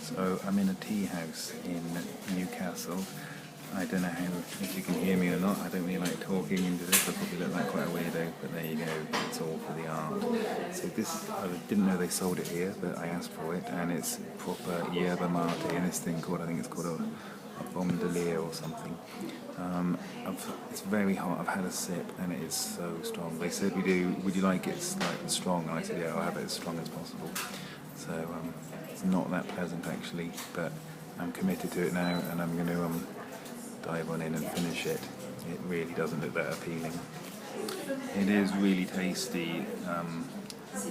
So I'm in a tea house in Newcastle. I don't know if you can hear me or not. I don't really like talking into this. I probably look like quite a weirdo, but there you go. It's all for the art. So this, I didn't know they sold it here, but I asked for it, and it's proper Yerba mate in this thing called, I think it's called a bombe de lire or something. It's very hot. I've had a sip, and it is so strong. They said, would you like it slightly strong? And I said, yeah, I'll have it as strong as possible. So it's not that pleasant actually, but I'm committed to it now, and I'm going to dive on in and finish it. It really doesn't look that appealing. It is really tasty,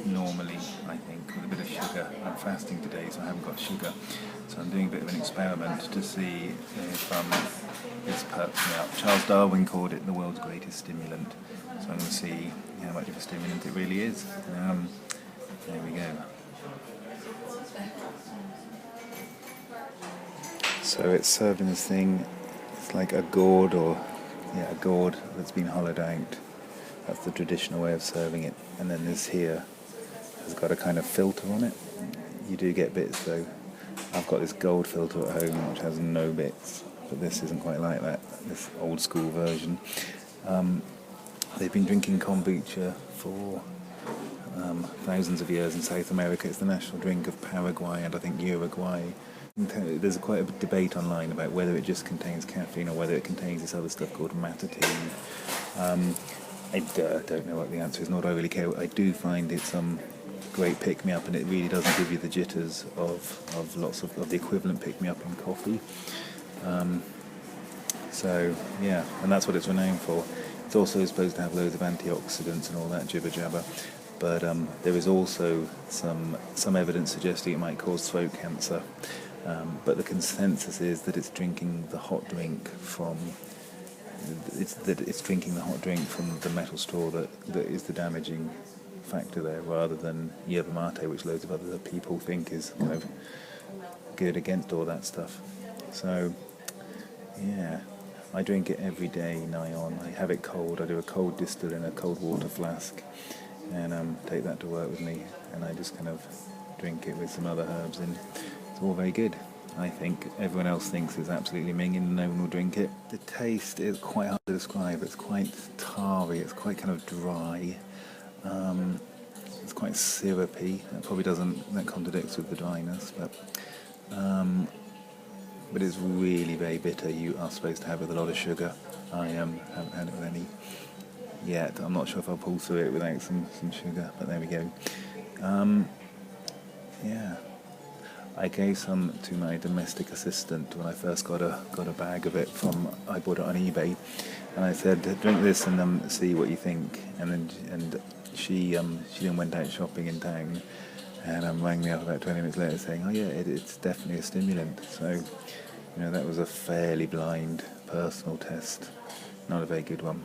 normally, I think, with a bit of sugar. I'm fasting today, so I haven't got sugar. So I'm doing a bit of an experiment to see if this perks me up. Charles Darwin called it the world's greatest stimulant. So I'm going to see how much of a stimulant it really is. There we go. So it's served in this thing. It's like a gourd a gourd that's been hollowed out. That's the traditional way of serving it. And then this here has got a kind of filter on it. You do get bits though. I've got this gold filter at home which has no bits, but this isn't quite like that, this old school version. They've been drinking kombucha for thousands of years in South America. It's the national drink of Paraguay and I think Uruguay. There's quite a debate online about whether it just contains caffeine or whether it contains this other stuff called matadine. I don't know what the answer is, nor do I really care. I do find it's great pick-me-up, and it really doesn't give you the jitters of lots of the equivalent pick-me-up in coffee. So, yeah, and that's what it's renowned for. It's also supposed to have loads of antioxidants and all that jibber-jabber. But there is also some evidence suggesting it might cause throat cancer. But the consensus is that it's drinking the hot drink from the metal straw that is the damaging factor there, rather than yerba mate, which loads of other people think is kind of good against all that stuff. So, yeah, I drink it every day, nigh on. I have it cold. I do a cold distill in a cold water flask, and take that to work with me, and I just kind of drink it with some other herbs in. It's all very good. I think everyone else thinks it's absolutely minging and no one will drink it. The taste is quite hard to describe. It's quite tarry, it's quite kind of dry. It's quite syrupy. That contradicts with the dryness, but it's really very bitter. You are supposed to have it with a lot of sugar. I haven't had it with any yet. I'm not sure if I'll pull through it without some sugar, but there we go. Yeah. I gave some to my domestic assistant when I first got a bag of it I bought it on eBay, and I said, drink this and see what you think. And she then went out shopping in town, and rang me up about 20 minutes later saying, oh yeah, it's definitely a stimulant. So, that was a fairly blind personal test, not a very good one.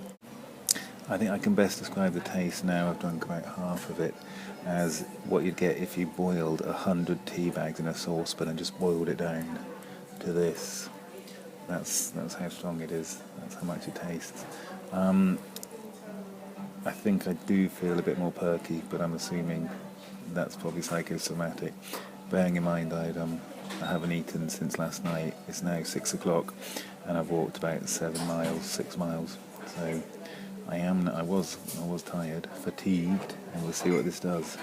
I think I can best describe the taste now. I've drunk about half of it as what you'd get if you boiled 100 tea bags in a saucepan and just boiled it down to this. That's how strong it is. That's how much it tastes. I think I do feel a bit more perky, but I'm assuming that's probably psychosomatic. Bearing in mind I haven't eaten since last night. It's now 6 o'clock, and I've walked about 6 miles. So I was tired, fatigued, and we'll see what this does.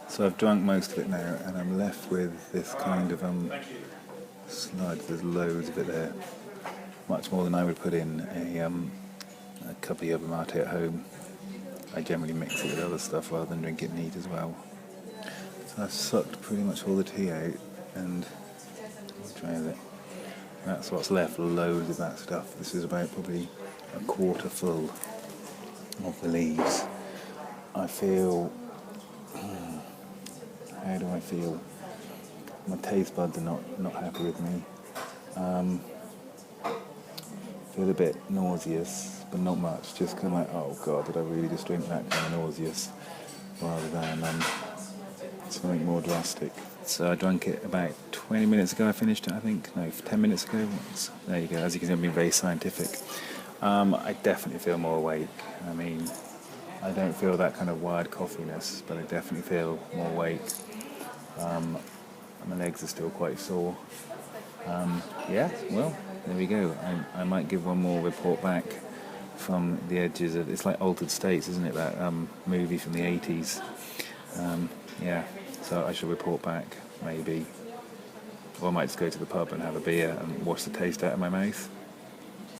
So I've drunk most of it now, and I'm left with this kind of sludge. There's loads of it there, much more than I would put in a cup of yerba mate at home. I generally mix it with other stuff rather than drink it neat as well. So I've sucked pretty much all the tea out, and I'll try it. That's what's left, loads of that stuff. This is about probably a quarter full of the leaves. I feel... how do I feel? My taste buds are not happy with me. Feel a bit nauseous, but not much. Just kind of like, oh God, did I really just drink that kind of nauseous? Rather than something more drastic. So I drank it about 20 minutes ago. I finished it, I think. No, 10 minutes ago. There you go. As you can see, I'm being very scientific. I definitely feel more awake. I mean, I don't feel that kind of wired coffeeness, but I definitely feel more awake. My legs are still quite sore. Yeah, well, there we go. I might give one more report back from the edges of... It's like Altered States, isn't it? That movie from the 80s. Yeah, so I shall report back, maybe. Or I might just go to the pub and have a beer and wash the taste out of my mouth.